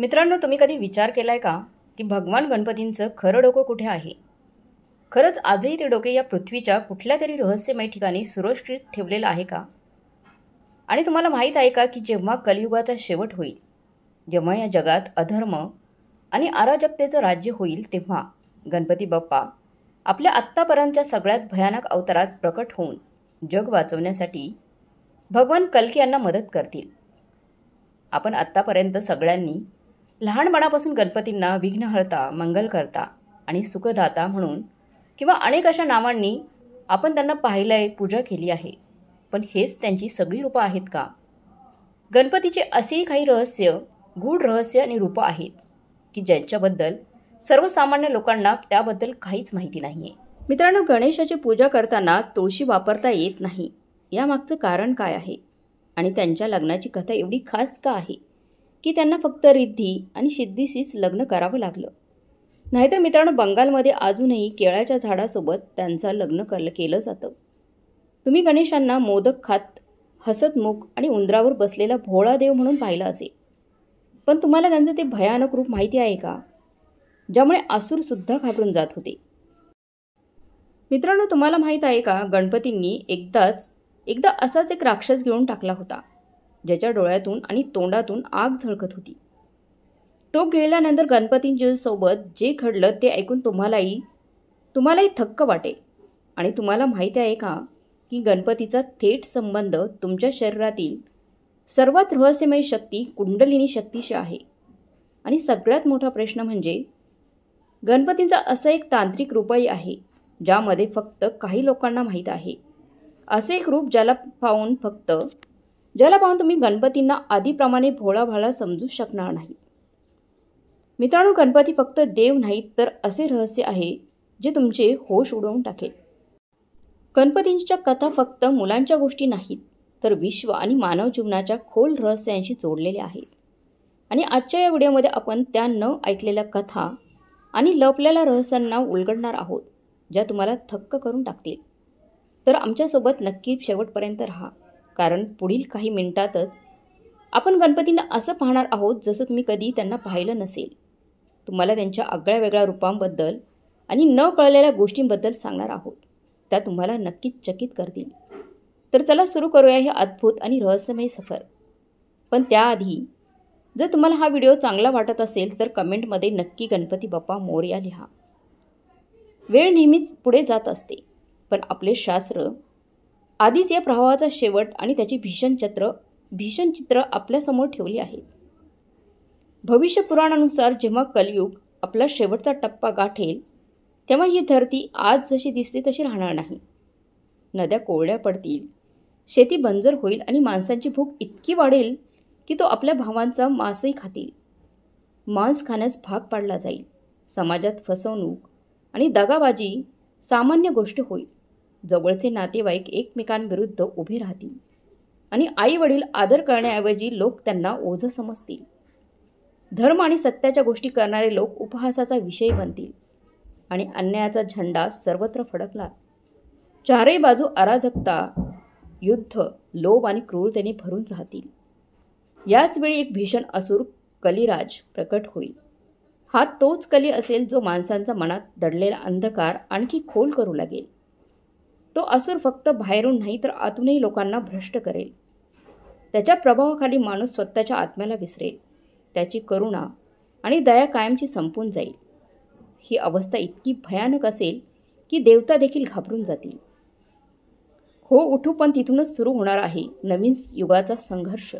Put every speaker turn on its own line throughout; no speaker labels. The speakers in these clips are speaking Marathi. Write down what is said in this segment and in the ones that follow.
मित्रांनो, तुम्ही कधी विचार केलाय का की भगवान गणपतींचं खरं डोकं कुठे आहे? खरंच आजही ते डोके या पृथ्वीच्या कुठल्या तरी रहस्यमय ठिकाणी सुरक्षित ठेवलेलं आहे का? आणि तुम्हाला माहीत आहे का की जेव्हा कलियुगाचा शेवट होईल, जेव्हा या जगात अधर्म आणि अराजकतेचं राज्य होईल, तेव्हा गणपती बाप्पा आपल्या आत्तापर्यंतच्या सगळ्यात भयानक अवतारात प्रकट होऊन जग वाचवण्यासाठी भगवान कल्की यांना मदत करतील. आपण आत्तापर्यंत सगळ्यांनी लहानपणापासून गणपतींना विघ्नहर्ता, मंगलकर्ता आणि सुखदाता म्हणून किंवा अनेक अशा नावांनी आपण त्यांना पाहिलंय, पूजा केली आहे. पण हेच त्यांची सगळी रूपं आहेत का? गणपतीचे असेही काही रहस्य, गूढ रहस्य आणि रूपं आहेत की ज्यांच्याबद्दल सर्वसामान्य लोकांना त्याबद्दल काहीच माहिती नाहीये. मित्रांनो, गणेशाची पूजा करताना तुळशी वापरता येत नाही. यामागचं कारण काय आहे? आणि त्यांच्या लग्नाची कथा एवढी खास का आहे की त्यांना फक्त रिद्धी आणि सिद्धीशीच लग्न करावं लागलं? नाहीतर मित्रांनो, बंगालमध्ये अजूनही केळाच्या झाडासोबत त्यांचं लग्न केलं जातं. तुम्ही गणेशांना मोदक खात, हसतमुख आणि उंदरावर बसलेला भोळा देव म्हणून पाहिलं असेल. पण तुम्हाला त्यांचं ते भयानक रूप माहिती आहे का, ज्यामुळे असुरसुद्धा घाबरून जात होते? मित्रांनो, तुम्हाला माहीत आहे का, गणपतींनी एकदा असाच एक राक्षस घेऊन टाकला होता, ज्याच्या डोळ्यातून आणि तोंडातून आग झळकत होती. तो गिळल्यानंतर गणपतींच्यासोबत जे घडलं ते ऐकून तुम्हालाही थक्क वाटेल. आणि तुम्हाला माहिती आहे का की गणपतीचा थेट संबंध तुमच्या शरीरातील सर्वात रहस्यमय शक्ती कुंडलिनी शक्तीशी आहे. आणि सगळ्यात मोठा प्रश्न म्हणजे गणपतींचा असं एक तांत्रिक रूपही आहे ज्यामध्ये फक्त काही लोकांना माहीत आहे. असे एक रूप ज्याला पाहून तुम्ही गणपतींना आधीप्रमाणे भोळा भाळा समजू शकणार नाही. मित्रांनो, गणपती फक्त देव नाहीत, तर असे रहस्य आहे जे तुमचे होश उडवून टाकेल. गणपतींच्या कथा फक्त मुलांच्या गोष्टी नाहीत, तर विश्व आणि मानव जीवनाच्या खोल रहस्यांशी जोडलेल्या आहेत. आणि आजच्या या व्हिडिओमध्ये आपण त्या न ऐकलेल्या कथा आणि लपलेल्या रहस्यांना उलगडणार आहोत, ज्या तुम्हाला थक्क करून टाकतील. तर आमच्यासोबत नक्की शेवटपर्यंत राहा, कारण पुढील काही मिनिटातच आपण गणपतींना असं पाहणार आहोत जसं तुम्ही कधी त्यांना पाहिलं नसेल. तुम्हाला त्यांच्या आगळ्या वेगळ्या रूपांबद्दल आणि न कळलेल्या गोष्टींबद्दल सांगणार आहोत, त्या तुम्हाला नक्कीच चकित करतील. तर चला सुरू करूया हे अद्भुत आणि रहस्यमय सफर. पण त्याआधी जर तुम्हाला हा व्हिडिओ चांगला वाटत असेल तर कमेंटमध्ये नक्की गणपती बाप्पा मोरया लिहा. वेळ नेहमीच पुढे जात असते, पण आपले शास्त्र आधीच या प्रवाहाचा शेवट आणि त्याची भीषण चित्र आपल्यासमोर ठेवली आहेत. भविष्य पुराणानुसार जेव्हा कलियुग आपला शेवटचा टप्पा गाठेल, तेव्हा ही धरती आज जशी दिसते तशी राहणार नाही. नद्या कोरड्या पडतील, शेती बंजर होईल आणि माणसांची भूक इतकी वाढेल की तो आपल्या भावांचा मांसही खातील. मांस खाण्यास भाग पाडला जाईल. समाजात फसवणूक आणि दगाबाजी सामान्य गोष्ट होईल. जवळचे नातेवाईक एकमेकांविरुद्ध उभे राहतील आणि आई वडील आदर करण्याऐवजी लोक त्यांना ओझं समजतील. धर्म आणि सत्याच्या गोष्टी करणारे लोक उपहासाचा विषय बनतील आणि अन्यायाचा झेंडा सर्वत्र फडकला. चारही बाजू अराजकता, युद्ध, लोभ आणि क्रूरतेने भरून राहतील. याच वेळी एक भीषण असुर कलिराज प्रकट होईल. हा तोच कली असेल जो माणसांच्या मनात दडलेला अंधकार आणखी खोल करू लागेल. तो असुर फक्त बाहेरून नाही तर आतूनही लोकांना भ्रष्ट करेल. त्याच्या प्रभावाखाली माणूस स्वतःच्या आत्म्याला विसरेल. त्याची करुणा आणि दया कायमची संपून जाईल. ही अवस्था इतकी भयानक असेल की देवता देखील घाबरून जातील. हो उठू, पण तिथूनच सुरू होणार आहे नवीन युगाचा संघर्ष.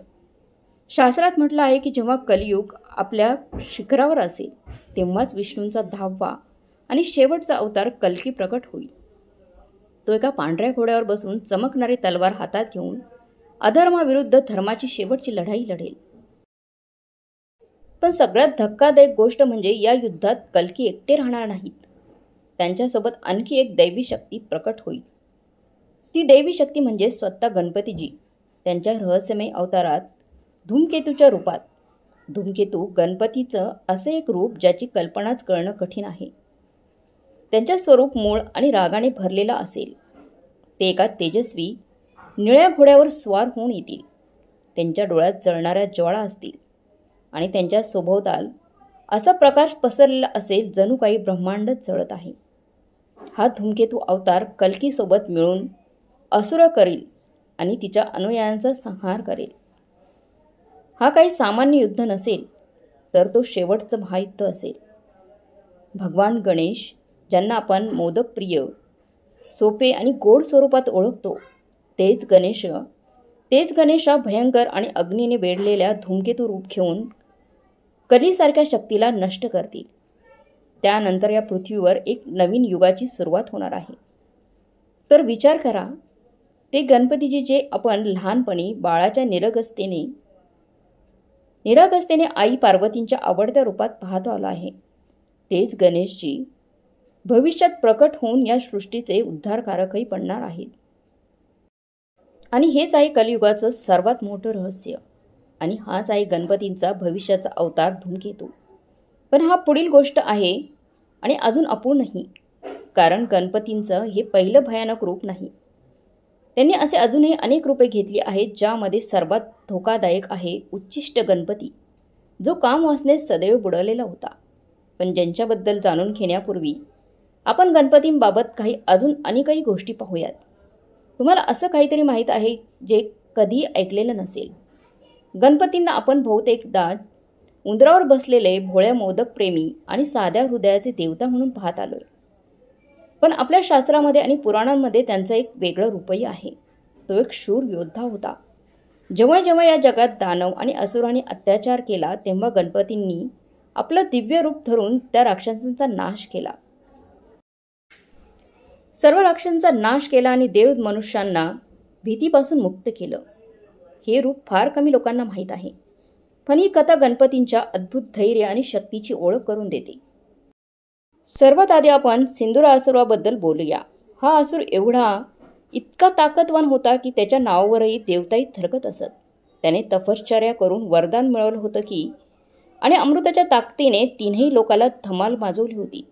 शास्त्रात म्हटलं आहे की जेव्हा कलियुग आपल्या शिखरावर असेल, तेव्हाच विष्णूंचा 10वा आणि शेवटचा अवतार कल्की प्रकट होईल. तो एका पांढऱ्या घोड्यावर बसून चमकणारी तलवार हातात घेऊन अधर्माविरुद्ध धर्माची शेवटची लढाई लढेल. पण सगळ्यात धक्कादायक गोष्ट म्हणजे या युद्धात कल्की एकटे राहणार नाहीत. त्यांच्यासोबत आणखी एक दैवी शक्ती प्रकट होईल. ती दैवी शक्ती म्हणजे स्वतः गणपतीजी, त्यांच्या रहस्यमय अवतारात धूमकेतूच्या रूपात. धूमकेतू गणपतीचं असे एक रूप ज्याची कल्पनाच करणं कठीण आहे. त्यांच्या स्वरूप मूळ आणि रागाने भरलेला असेल. ते एका तेजस्वी निळ्या घोड्यावर स्वार होऊन येतील. त्यांच्या डोळ्यात जळणाऱ्या ज्वाळा असतील आणि त्यांच्या सभोवताल असा प्रकाश पसरलेला असेल जणू काही ब्रह्मांडच जळत आहे. हा धूमकेतू अवतार कल्कीसोबत मिळून असुर करील आणि तिच्या अनुयायांचा संहार करेल. हा काही सामान्य युद्ध नसेल, तर तो शेवटचं महायुद्ध असेल. भगवान गणेश, ज्यांना आपण मोदकप्रिय, सोपे आणि गोड स्वरूपात ओळखतो, तेच गणेश भयंकर आणि अग्नीने वेढलेल्या धूमकेतू रूप घेऊन कलीसारख्या शक्तीला नष्ट करतील. त्यानंतर या पृथ्वीवर एक नवीन युगाची सुरुवात होणार आहे. तर विचार करा, ते गणपतीजी जे आपण लहानपणी बाळाच्या निरागसतेने आई पार्वतींच्या आवडत्या रूपात पाहतो आलो आहे, तेच गणेशजी भविष्यात प्रकट होऊन या सृष्टीचे उद्धारकारकही बनणार आहेत. आणि हेच आहे कलियुगाचं सर्वात मोठं रहस्य. आणि हाच आहे गणपतींचा भविष्याचा अवतार धूमकेतू. पण हा पुढील गोष्ट आहे आणि अजून अपूर्णही, कारण गणपतींचं हे पहिलं भयानक रूप नाही. त्यांनी असे अजूनही अनेक रूपे घेतली आहेत, ज्यामध्ये सर्वात धोकादायक आहे उच्चिष्ट गणपती, जो कामवासनेत सदैव बुडवलेला होता. पण ज्यांच्याबद्दल जाणून घेण्यापूर्वी आपण गणपतींबाबत अजून अनेकही गोष्टी पाहूयात. तुम्हाला असं काहीतरी माहीत आहे जे कधी ऐकलेलं नसेल. गणपतींना आपण बहुतेकदा उंदरावर बसलेले भोळ्या मोदकप्रेमी आणि साध्या हृदयाचे देवता म्हणून पाहत आलोय. पण आपल्या शास्त्रामध्ये आणि पुराणांमध्ये त्यांचं एक वेगळं रूपही आहे. तो एक शूर योद्धा होता. जेव्हा जेव्हा या जगात दानव आणि असुरांनी अत्याचार केला, तेव्हा गणपतींनी आपलं दिव्य रूप धरून त्या राक्षसांचा नाश केला. सर्व राक्षसांचा नाश केला आणि देव मनुष्यांना भीतीपासून मुक्त केलं. हे रूप फार कमी लोकांना माहीत आहे. पण ही कथा गणपतींच्या अद्भुत धैर्य आणि शक्तीची ओळख करून देते. सर्वात आधी आपण सिंदुरासुराबद्दल बोलूया. हा असुर इतका ताकदवान होता की त्याच्या नावावरही देवताही थरकत असत. त्याने तपश्चर्या करून वरदान मिळवलं होतं की आणि अमृताच्या ताकदीने तीनही लोकाला धमाल माजवली होती.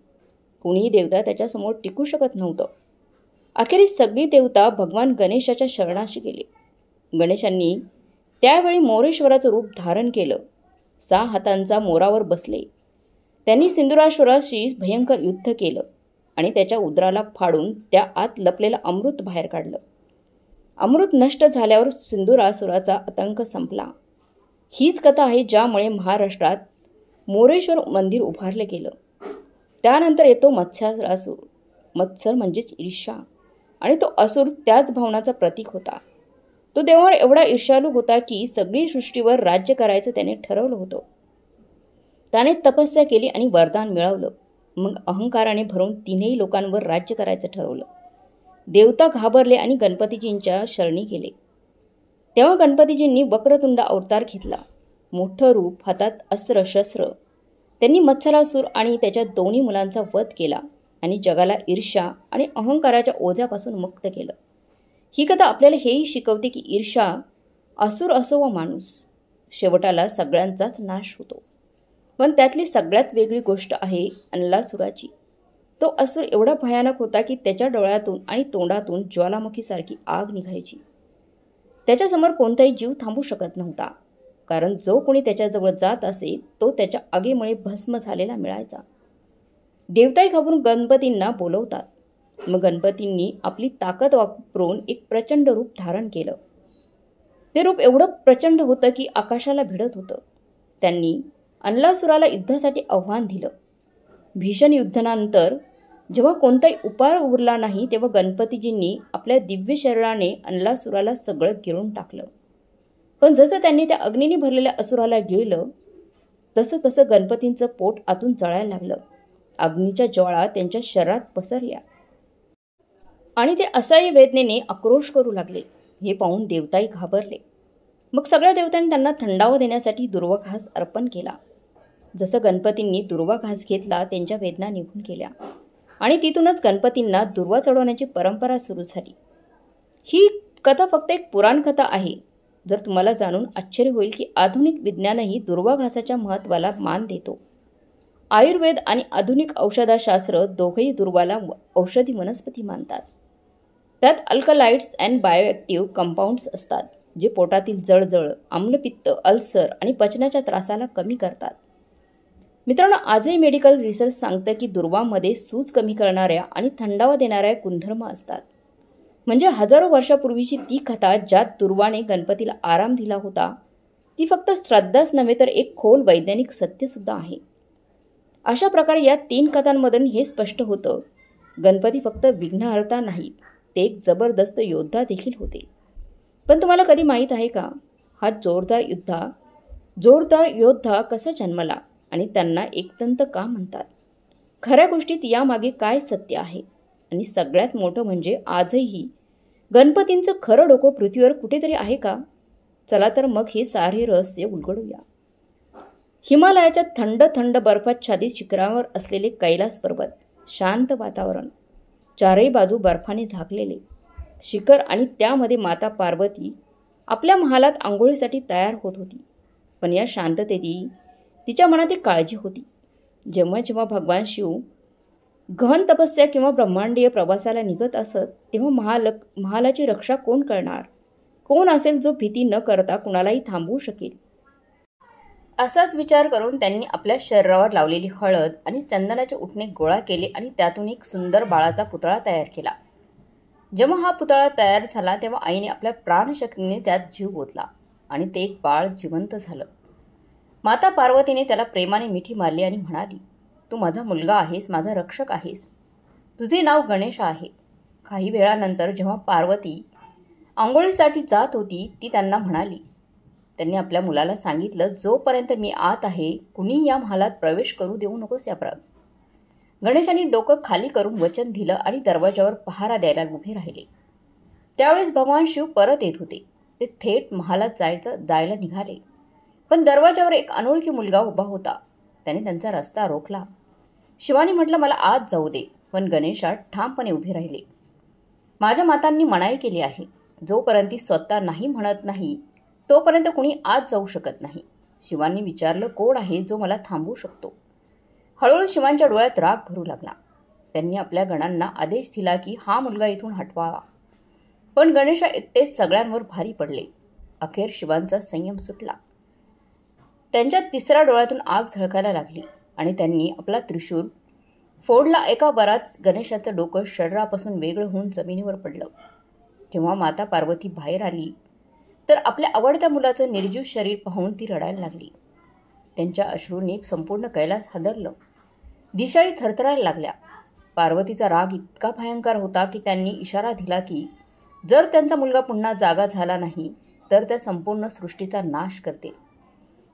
कुणीही देवता त्याच्यासमोर टिकू शकत नव्हतं. अखेरीस सगळी देवता भगवान गणेशाच्या शरणाशी गेले. गणेशांनी त्यावेळी मोरेश्वराचं रूप धारण केलं. 6 हातांचा मोरावर बसले. त्यांनी सिंदुरासुराशी भयंकर युद्ध केलं आणि त्याच्या उदराला फाडून त्या आत लपलेलं अमृत बाहेर काढलं. अमृत नष्ट झाल्यावर सिंदुरासुराचा आतंक संपला. हीच कथा आहे ज्यामुळे महाराष्ट्रात मोरेश्वर मंदिर उभारलं गेलं. त्यानंतर येतो मत्स्यासुर. मत्सर म्हणजेच ईर्ष्या, आणि तो असुर त्याच भावनाचा प्रतीक होता. तो देवावर एवढा ईर्ष्याळू होता की सगळी सृष्टीवर राज्य करायचं त्याने ठरवलं होतं. त्याने तपस्या केली आणि वरदान मिळवलं. मग अहंकाराने भरून तीनही लोकांवर राज्य करायचं ठरवलं. देवता घाबरले आणि गणपतीजींच्या शरणी गेले. तेव्हा गणपतीजींनी वक्रतुंड अवतार घेतला. मोठं रूप, हातात अस्त्र शस्त्र. त्यांनी मत्सरासुर आणि त्याच्या दोन्ही मुलांचा वध केला आणि जगाला ईर्ष्या आणि अहंकाराच्या ओझ्यापासून मुक्त केलं. ही कथा आपल्याला हेही शिकवते की ईर्ष्या, असुर असो वा माणूस, शेवटाला सगळ्यांचाच नाश होतो. पण त्यातली सगळ्यात वेगळी गोष्ट आहे अनलासुराची. तो असुर एवढा भयानक होता की त्याच्या डोळ्यातून आणि तोंडातून ज्वालामुखीसारखी आग निघायची. त्याच्यासमोर कोणताही जीव थांबू शकत नव्हता, कारण जो कोणी त्याच्याजवळ जात असे तो त्याच्या आगीमुळे भस्म झालेला मिळायचा. देवताही घाबरून गणपतींना बोलवतात. मग गणपतींनी आपली ताकद वापरून एक प्रचंड रूप धारण केलं. ते रूप एवढं प्रचंड होतं की आकाशाला भिडत होतं. त्यांनी अनलासुराला युद्धासाठी आव्हान दिलं. भीषण युद्धानंतर जेव्हा कोणताही उपाय उरला नाही, तेव्हा गणपतीजींनी आपल्या दिव्य शरीराने अनलासुराला सगळं गिळून टाकलं. पण जसं त्यांनी त्या अग्नीने भरलेल्या असुराला गिळलं, तसं तसं गणपतींचं पोट आतून जळायला लागलं. अग्नीच्या ज्वाळा त्यांच्या शरीरात पसरल्या आणि ते असह्य वेदनेने आक्रोश करू लागले. हे पाहून देवताही घाबरले. मग सगळ्या देवतांनी त्यांना थंडावा देण्यासाठी दुर्वाघास अर्पण केला. जसं गणपतींनी दुर्वाघास घेतला, त्यांच्या वेदना निघून गेल्या आणि तिथूनच गणपतींना दुर्वा चढवण्याची परंपरा सुरू झाली. ही कथा फक्त एक पुराण कथा आहे. जर तुम्हाला जाणून आश्चर्य होईल की आधुनिक विज्ञानही दुर्वाघासाच्या महत्त्वाला मान देतो. आयुर्वेद आणि आधुनिक औषधशास्त्र दोघंही दुर्वाला औषधी वनस्पती मानतात. त्यात अल्कलाइड्स अँड बायोॲक्टिव्ह कंपाऊंड्स असतात. जे पोटातील जळजळ, आम्लपित्त, अल्सर आणि पचनाच्या त्रासाला कमी करतात. मित्रांनो, आजही मेडिकल रिसर्च सांगतं की दुर्वामध्ये सूज कमी करणाऱ्या आणि थंडावा देणाऱ्या गुणधर्म असतात. म्हणजे हजारो वर्षापूर्वीची ती कथा ज्यात दुर्वाने गणपतीला आराम दिला होता, ती फक्त श्रद्धाच नव्हे तर एक खोल वैज्ञानिक सत्यसुद्धा आहे. अशा प्रकारे या 3 कथांमधून हे स्पष्ट होतं, गणपती फक्त विघ्नहर्ता नाहीत, ते एक जबरदस्त योद्धा देखील होते. पण तुम्हाला कधी माहीत आहे का, हा जोरदार योद्धा कसा जन्मला आणि त्यांना एकदंत का म्हणतात? खऱ्या गोष्टीत यामागे काय सत्य आहे? आणि सगळ्यात मोठं म्हणजे आजही गणपतींचं खरं डोकं पृथ्वीवर कुठेतरी आहे का? चला तर मग हे सारे रहस्य उलगडूया. हिमालयाच्या थंड थंड बर्फाच्छादित शिखरावर असलेले कैलास पर्वत, शांत वातावरण, चारही बाजू बर्फाने झाकलेले शिखर आणि त्यामध्ये माता पार्वती आपल्या महालात आंघोळीसाठी तयार होत होती. पण या शांततेत तिच्या मनात एक काळजी होती. जेव्हा जेव्हा भगवान शिव गहन तपस्या किंवा ब्रह्मांडीय प्रवासाला निघत असत, तेव्हा महालाची रक्षा कोण करणार? कोण असेल जो भीती न करता कुणालाही थांबवू शकेल? असाच विचार करून त्यांनी आपल्या शरीरावर लावलेली हळद आणि चंदनाचे उटणे गोळा केले आणि त्यातून एक सुंदर बाळाचा पुतळा तयार केला. जेव्हा हा पुतळा तयार झाला तेव्हा आईने आपल्या प्राणशक्तीने त्यात जीव ओतला आणि ते एक बाळ जिवंत झालं. माता पार्वतीने त्याला प्रेमाने मिठी मारली आणि म्हणाली, तू माझा मुलगा आहेस, माझा रक्षक आहेस. तुझे नाव गणेश आहे. काही वेळानंतर जेव्हा पार्वती आंघोळीसाठी जात होती, ती त्यांना म्हणाली, त्यांनी आपल्या मुलाला सांगितलं, जोपर्यंत मी आत आहे कुणी या महालात प्रवेश करू देऊ नकोस. या गणेशाने डोकं खाली करून वचन दिलं आणि दरवाजावर पहारा द्यायला उभे राहिले. त्यावेळेस भगवान शिव परत येत होते. ते थेट महालात जायला निघाले. पण दरवाजावर एक अनोळखी मुलगा उभा होता. त्याने त्यांचा रस्ता रोखला. शिवानी म्हटलं, मला आत जाऊ दे. पण गणेशा ठामपणे उभे राहिले. माझ्या मातांनी मनाई केली आहे, जोपर्यंत ती स्वतः नाही म्हणत नाही तोपर्यंत कुणी आत जाऊ शकत नाही. शिवांनी विचारलं, कोण आहे जो मला थांबवू शकतो? हळूहळू शिवांच्या डोळ्यात राग भरू लागला. त्यांनी आपल्या गणांना आदेश दिला की हा मुलगा इथून हटवावा. पण गणेशा एकटेच सगळ्यांवर भारी पडले. अखेर शिवांचा संयम सुटला. त्यांच्या तिसऱ्या डोळ्यातून आग झळकायला लागली आणि त्यांनी आपला त्रिशूल फोडला. एका वरात गणेशाचं डोकं शरीरापासून वेगळं होऊन जमिनीवर पडलं. जेव्हा माता पार्वती बाहेर आली तर आपल्या आवडत्या मुलाचं निर्जीव शरीर पाहून ती रडायला लागली. त्यांच्या अश्रूंनी संपूर्ण कैलास हादरलं. दिशाही थरथरायला लागल्या. पार्वतीचा राग इतका भयंकर होता की त्यांनी इशारा दिला की जर त्यांचा मुलगा पुन्हा जागा झाला नाही तर त्या संपूर्ण सृष्टीचा नाश करतील.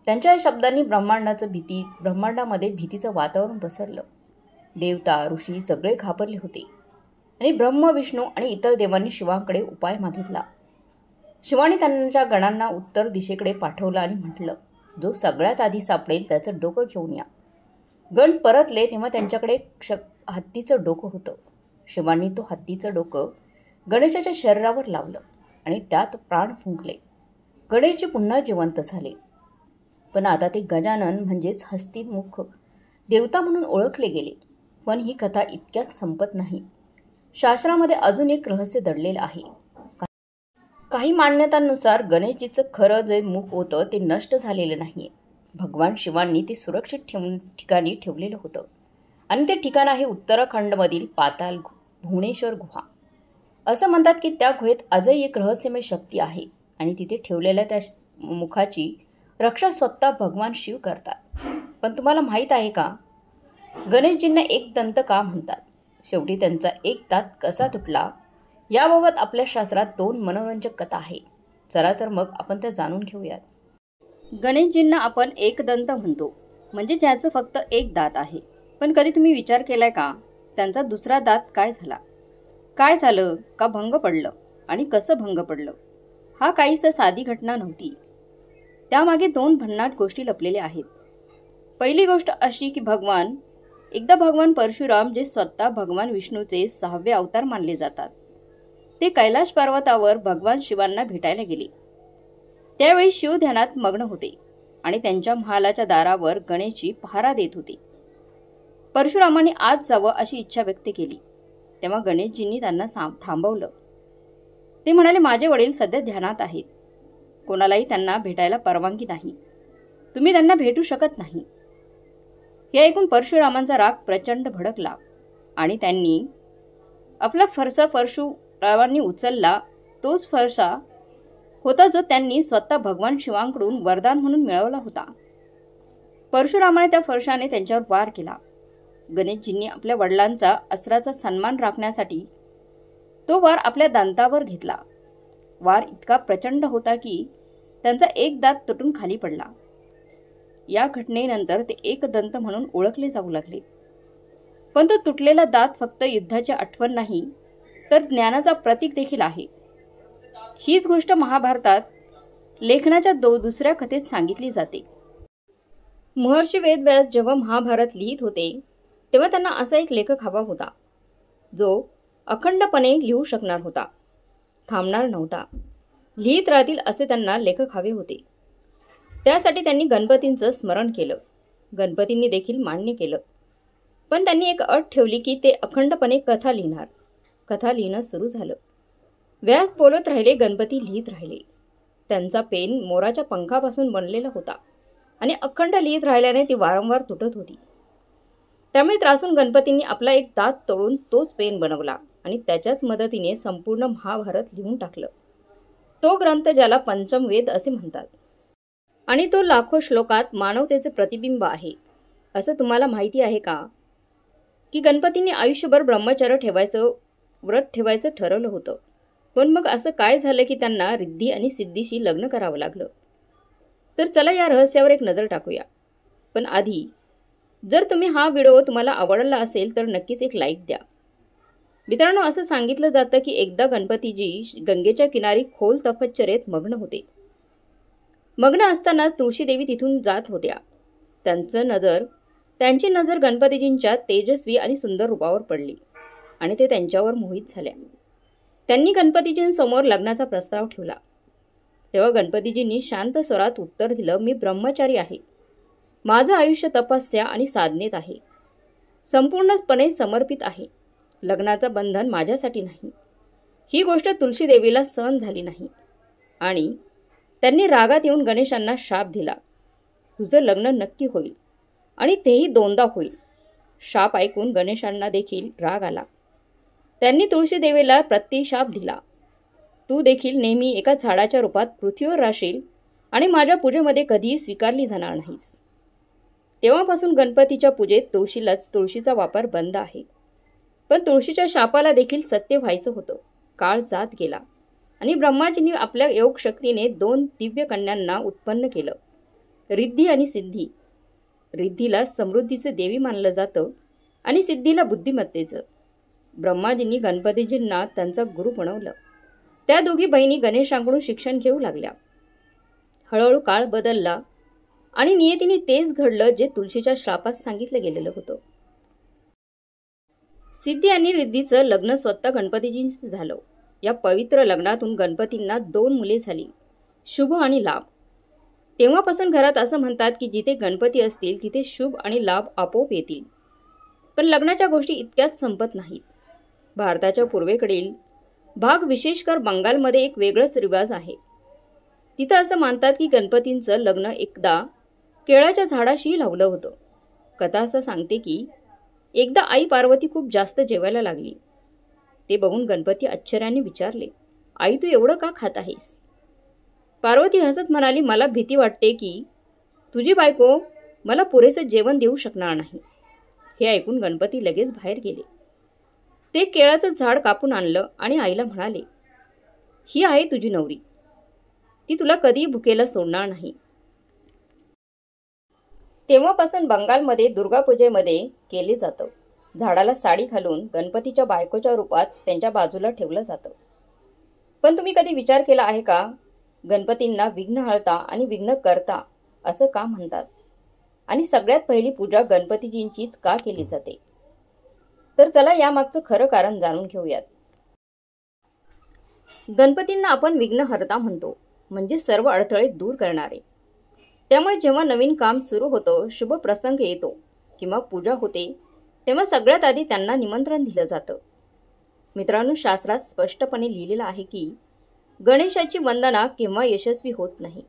त्यांच्या या शब्दांनी ब्रह्मांडामध्ये भीतीचं वातावरण पसरलं. देवता, ऋषी सगळे घाबरले होते आणि ब्रह्म, विष्णू आणि इतर देवांनी शिवांकडे उपाय मागितला. शिवाने त्यांच्या गणांना उत्तर दिशेकडे पाठवलं आणि म्हटलं, जो सगळ्यात आधी सापडेल त्याचं डोकं घेऊन या. गण परतले तेव्हा त्यांच्याकडे हत्तीचं डोकं होतं. शिवांनी तो हत्तीचं डोकं गणेशाच्या शरीरावर लावलं आणि त्यात प्राण फुंकले. गणेशजी पुन्हा जिवंत झाले. पण आता ते गजानन म्हणजेच हस्तिमुख देवता म्हणून ओळखले गेले. पण ही कथा इतक्यात संपत नाही. शास्त्रामध्ये अजून एक रहस्य दडलेलं आहे. काही मान्यतांनुसार गणेशजीचं खरं जे मुख होतं ते नष्ट झालेलं नाहीये. भगवान शिवांनी ते सुरक्षित ठिकाणी ठेवलेलं होतं आणि ते ठिकाण आहे उत्तराखंडमधील पाताल भुवनेश्वर गुहा. असं म्हणतात की त्या गुहेत आजही एक रहस्यमय शक्ती आहे आणि तिथे ठेवलेल्या त्या मुखाची रक्षा स्वतः भगवान शिव करतात. पण तुम्हाला माहीत आहे का, गणेशजींना एक दंत का म्हणतात? शेवटी त्यांचा एक दात कसा तुटला याबाबत आपल्या शास्त्रात 2 मनोरंजक कथा आहे. चला तर मग आपण त्या जाणून घेऊयात. गणेशजींना आपण एकदंत म्हणतो, म्हणजे ज्याचं फक्त एक दात आहे. पण कधी तुम्ही विचार केलाय का, त्यांचा दुसरा दात काय झाला? काय झालं? का भंग पडलं? आणि कसं भंग पडलं? हा काहीच साधी घटना नव्हती. त्यामागे 2 भन्नाट गोष्टी लपलेल्या आहेत. पहिली गोष्ट अशी की एकदा भगवान परशुराम, जे स्वतः भगवान विष्णूचे 6वे अवतार मानले जातात, ते कैलाश पर्वतावर भगवान शिवांना भेटायला गेले. त्यावेळी शिव ध्यानात मग्न होते आणि त्यांच्या महालाच्या दारावर गणेशजी पहारा देत होते. परशुरामांनी आत जावं अशी इच्छा व्यक्त केली. तेव्हा गणेशजींनी त्यांना थांबवलं. ते म्हणाले, माझे वडील सध्या ध्यानात आहेत. कोणालाही त्यांना भेटायला परवानगी नाही. तुम्ही त्यांना भेटू शकत नाही. हे ऐकून परशुरामांचा राग प्रचंड भडकला आणि त्यांनी आपला फरसा परशुरामांनी उचलला. तोच फरसा होता जो त्यांनी स्वतः भगवान शिवांकडून वरदान म्हणून मिळवला होता. परशुरामाने त्या फरशाने त्यांच्यावर वार केला. गणेशजींनी आपल्या वडिलांचा अस्त्राचा सन्मान राखण्यासाठी तो वार आपल्या दांतावर घेतला. वार इतका प्रचंड होता की त्यांचा एक दात तुटून खाली पडला. या घटनेनंतर ते एकदंत म्हणून ओळखले जाऊ लागले. पण तो तुटलेला दात फक्त युद्धाची आठवण नाही, तर ज्ञानाचा प्रतीक देखील आहे. हीच गोष्ट महाभारतात लेखनाच्या दुसऱ्या कथेत सांगितली जाते. महर्षी वेदव्यास जेव्हा महाभारत लिहित होते तेव्हा त्यांना असा एक लेखक हवा होता जो अखंडपणे लिहू शकणार होता, थांबणार नव्हता. लिहित राहतील असे त्यांना लेखक हवे होते. त्यासाठी त्यांनी गणपतींचं स्मरण केलं. गणपतींनी देखील मान्य केलं. पण त्यांनी एक अट ठेवली की ते अखंडपणे कथा लिहिणार. कथा लिहिणं सुरू झालं. व्यास बोलत राहिले, गणपती लिहित राहिले. त्यांचा पेन मोराच्या पंखापासून बनलेला होता आणि अखंड लिहित राहिल्याने ती वारंवार तुटत होती. त्यामुळे त्रासून गणपतींनी आपला एक दात तोडून तोच पेन बनवला आणि त्याच्याच मदतीने संपूर्ण महाभारत लिहून टाकलं. तो ग्रंथ ज्याला पंचमवेद असे म्हणतात आणि तो लाखो श्लोकात मानवतेचे प्रतिबिंब आहे. असं तुम्हाला माहिती आहे का की गणपतींनी आयुष्यभर ब्रह्मचर्य व्रत ठेवायचं ठरवलं होतं. पण मग असं काय झालं की त्यांना रिद्धी आणि सिद्धीशी लग्न करावं लागलं? तर चला या रहस्यावर एक नजर टाकूया. पण आधी जर हा व्हिडिओ तुम्हाला आवडला असेल तर नक्कीच एक लाईक द्या. मित्रांनो, असं सांगितलं जातं की एकदा गणपतीजी गंगेच्या किनारी खोल तपश्चर्येत मग्न होते. मग्न असतानाच तुळशीदेवी तिथून जात होत्या. त्यांची नजर गणपतीजींच्या तेजस्वी आणि सुंदर रूपावर पडली आणि ते त्यांच्यावर मोहित झाल्या. त्यांनी गणपतीजींसमोर लग्नाचा प्रस्ताव ठेवला. तेव्हा गणपतीजींनी शांत स्वरात उत्तर दिलं, मी ब्रह्मचारी आहे. माझं आयुष्य तपस्या आणि साधनेत आहे. संपूर्णपणे समर्पित आहे. लग्नाचं बंधन माझ्यासाठी नाही. ही गोष्ट तुळशीदेवीला सहन झाली नाही आणि त्यांनी रागात येऊन गणेशांना शाप दिला. तुझं लग्न नक्की होईल आणि तेही 2दा होईल. शाप ऐकून गणेशांना देखील राग आला. त्यांनी तुळशीदेवीला प्रतिशाप दिला. तू देखील नेहमी एका झाडाच्या रूपात पृथ्वीवर राहशील आणि माझ्या पूजेमध्ये कधीही स्वीकारली जाणार नाहीस. तेव्हापासून गणपतीच्या पूजेत तुळशीचा वापर बंद आहे. पण तुळशीच्या शापाला देखील सत्य व्हायचं होतं. काळ जात गेला आणि ब्रह्माजींनी आपल्या योगशक्तीने 2 दिव्य कन्यांना उत्पन्न केलं, रिद्धी आणि सिद्धी. रिद्धीला समृद्धीचे देवी मानलं जातं आणि सिद्धीला बुद्धिमत्तेचं. ब्रह्माजींनी गणपतीजींना त्यांचा गुरु बनवलं. त्या दोघी बहिणी गणेशांकडून शिक्षण घेऊ लागल्या. हळूहळू काळ बदलला आणि नियतीने तेच घडलं जे तुळशीच्या श्रापात सांगितलं गेलेलं होतं. सिद्धी आणि रिद्धीचं लग्न स्वतः गणपतीजींशी झालं. या पवित्र लग्नातून गणपतींना 2 मुले झाली, शुभ आणि लाभ. तेव्हापासून घरात असं म्हणतात की जिथे गणपती असतील तिथे शुभ आणि लाभ आपोआप येतील. पण लग्नाच्या गोष्टी इतक्याच संपत नाहीत. भारताच्या पूर्वेकडील भाग, विशेषकर बंगालमध्ये एक वेगळंच रिवाज आहे. तिथं असं मानतात की गणपतींचं लग्न एकदा केळाच्या झाडाशी लावलं होतं. कथा असं सांगते की एकदा आई पार्वती खूप जास्त जेवायला लागली. ते बघून गणपती आश्चर्याने विचारले, आई तू एवढं का खात आहेस? पार्वती हसत म्हणाली, मला भीती वाटते की तुझी बायको मला पुरेसं जेवण देऊ शकणार नाही. हे ऐकून गणपती लगेच बाहेर गेले. ते केळाचं झाड कापून आणलं आणि आईला म्हणाले, ही आहे तुझी नवरी. ती तुला कधीही भुकेला सोडणार नाही. तेव्हापासून बंगालमध्ये दुर्गापूजेमध्ये केले जातं. झाडाला साडी घालून गणपतीच्या बायकोच्या रूपात त्यांच्या बाजूला ठेवलं जातं. पण तुम्ही कधी विचार केला आहे का, गणपतींना विघ्नहर्ता आणि विघ्नकर्ता असं का म्हणतात? आणि सगळ्यात पहिली पूजा गणपतीजींचीच का केली जाते? तर चला यामागचं खरं कारण जाणून घेऊयात. गणपतींना आपण विघ्नहर्ता म्हणतो, म्हणजे सर्व अडथळे दूर करणारे. त्यामुळे जेव्हा नवीन काम सुरू होतं, शुभ प्रसंग येतो किंवा पूजा होते, तेव्हा सगळ्यात आधी त्यांना निमंत्रण दिलं जातं. मित्रांनो, शास्त्रात स्पष्टपणे लिहिलेलं आहे की गणेशाची वंदना केव्हा यशस्वी होत नाही,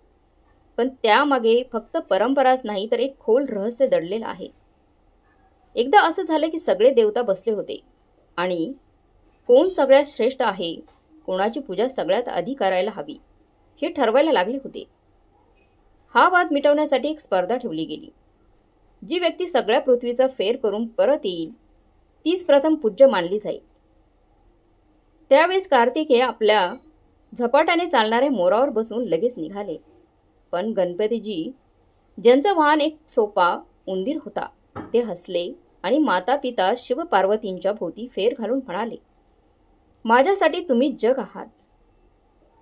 पण त्यामागे फक्त परंपराच नाही तर एक खोल रहस्य दडलेलं आहे. एकदा असं झालं की सगळे देवता बसले होते आणि कोण सगळ्यात श्रेष्ठ आहे, कोणाची पूजा सगळ्यात आधी करायला हवी हे ठरवायला लागले होते. हा वाद मिटवण्यासाठी एक स्पर्धा ठेवली गेली. जी व्यक्ती सगळ्या पृथ्वीचा फेर करून परत येईल तीच प्रथम पूज्य मानली जाईल. त्यावेळेस कार्तिकेय आपल्या झपाट्याने चालणाऱ्या मोरावर बसून लगेच निघाले. पण गणपतीजी, ज्यांचं वाहन एक सोपा उंदीर होता, ते हसले आणि माता पिता शिव पार्वतींच्या भोवती फेर घालून म्हणाले, माझ्यासाठी तुम्ही जग आहात.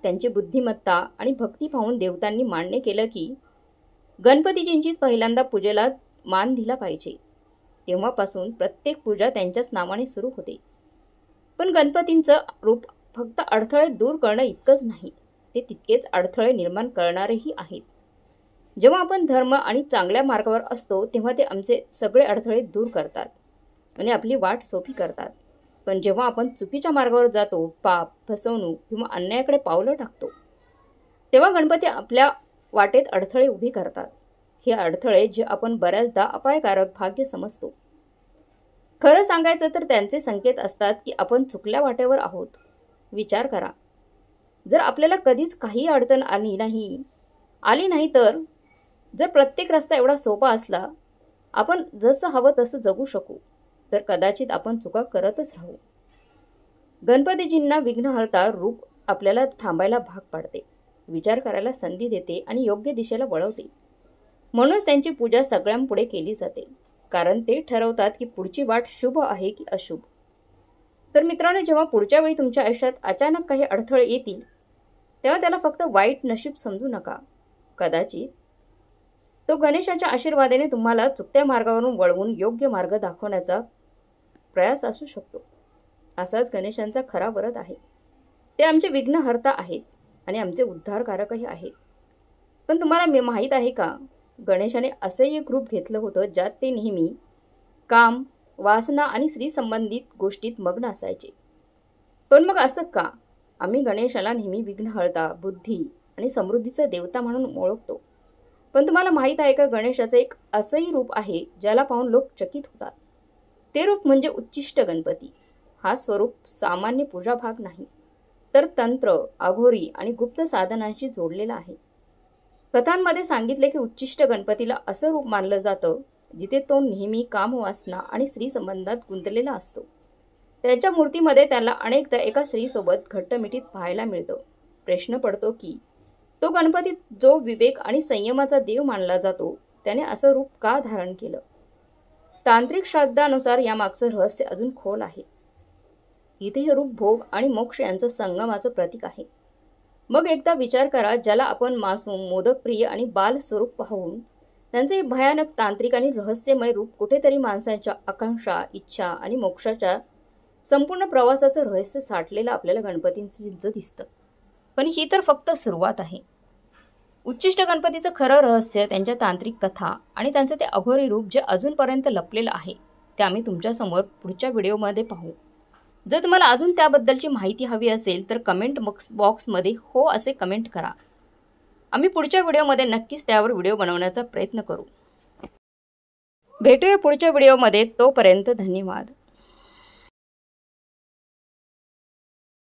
त्यांची बुद्धिमत्ता आणि भक्ती पाहून देवतांनी मान्य केलं की गणपतीजींचीच पहिल्यांदा पूजेला मान दिला पाहिजे. तेव्हापासून प्रत्येक पूजा त्यांच्याच नावाने सुरू होते. पण गणपतींचं रूप फक्त अडथळे दूर करणं इतकंच नाही, ते तितकेच अडथळे निर्माण करणारेही आहेत. जेव्हा आपण धर्म आणि चांगल्या मार्गावर असतो तेव्हा ते आमचे सगळे अडथळे दूर करतात आणि आपली वाट सोपी करतात. पण जेव्हा आपण चुकीच्या मार्गावर जातो, पाप, फसवणूक किंवा अन्यायाकडे पावलं टाकतो, तेव्हा गणपती आपल्या वाटेत अडथळे उभे करतात. हे अडथळे जे आपण बऱ्याचदा अपायकारक भाग्य समजतो, खरं सांगायचं तर त्यांचे संकेत असतात की आपण चुकल्या वाटेवर आहोत. विचार करा, जर आपल्याला कधीच काही अडचण आली नाही तर जर प्रत्येक रस्ता एवढा सोपा असला, आपण जसं हवं तसं जगू शकू, तर कदाचित आपण चुका करतच राहू. गणपतीजींना विघ्नहर्ता रूप आपल्याला थांबायला भाग पाडते, विचार करायला संधी देते आणि योग्य दिशेला वळवते. म्हणूनच त्यांची पूजा सगळ्यांपुढे केली जाते, कारण ते ठरवतात की पुढची वाट शुभ आहे की अशुभ. तर मित्रांनो, जेव्हा पुढच्या वेळी तुमच्या आयुष्यात अचानक काही अडथळे येतील तेव्हा त्याला फक्त वाईट नशीब समजू नका. कदाचित तो गणेशाच्या आशीर्वादाने तुम्हाला चुकत्या मार्गावरून वळवून योग्य मार्ग दाखवण्याचा प्रयास असू शकतो. असाच गणेशांचा खरा वरद आहे. ते आमचे विघ्नहर्ता आहेत आणि आमचे उद्धारकारकही आहेत. पण तुम्हाला माहीत आहे का, गणेशाने असंही एक रूप घेतलं होतं ज्यात ते नेहमी काम, वासना आणि स्त्री संबंधित गोष्टीत मग्न असायचे. पण मग असं का? आम्ही गणेशाला नेहमी विघ्नहर्ता, बुद्धी आणि समृद्धीचा देवता म्हणून ओळखतो. पण तुम्हाला माहीत आहे का, गणेशाचं एक असंही रूप आहे ज्याला पाहून लोक चकित होतात. ते रूप म्हणजे उच्चिष्ट गणपती. हा स्वरूप सामान्य पूजा भाग नाही, तर तंत्र, अघोरी आणि गुप्त साधनांशी जोडलेला आहे. कथांमध्ये सांगितले की उच्चिष्ट गणपतीला असं रूप मानलं जातं जिथे तो नेहमी कामवासना आणि स्त्री संबंधात गुंतलेला असतो. त्यांच्या मूर्तीमध्ये त्याला अनेकदा एका स्त्रीसोबत घट्टमिठीत पाहायला मिळतं. प्रश्न पडतो की तो गणपती जो विवेक आणि संयमाचा देव मानला जातो, त्याने असं रूप का धारण केलं? तांत्रिक श्रद्धानुसार यामागचं रहस्य अजून खोल आहे. इथे हे रूप भोग आणि मोक्ष यांचं संगमाचं प्रतीक आहे. मग एकदा विचार करा, ज्याला आपण मासूम, मोदकप्रिय आणि बाल स्वरूप पाहून त्यांचे हे भयानक तांत्रिक आणि रहस्यमय रूप कुठेतरी माणसांच्या आकांक्षा, इच्छा आणि मोक्षाच्या संपूर्ण प्रवासाचं रहस्य साठलेलं आपल्याला गणपतींचं दिसतं. पण ही तर फक्त सुरुवात आहे. उच्चिष्ट गणपतीचं खरं रहस्य, त्यांच्या तांत्रिक कथा आणि त्यांचं ते अघोरी रूप जे अजूनपर्यंत लपलेलं आहे, ते आम्ही तुमच्यासमोर पुढच्या व्हिडिओमध्ये पाहू. जर तुम्हाला अजून त्याबद्दलची माहिती हवी असेल तर कमेंट बॉक्समध्ये हो असे कमेंट करा. आम्ही पुढच्या व्हिडिओमध्ये नक्कीच त्यावर व्हिडिओ बनवण्याचा प्रयत्न करू. भेटूया पुढच्या व्हिडिओमध्ये. तोपर्यंत धन्यवाद.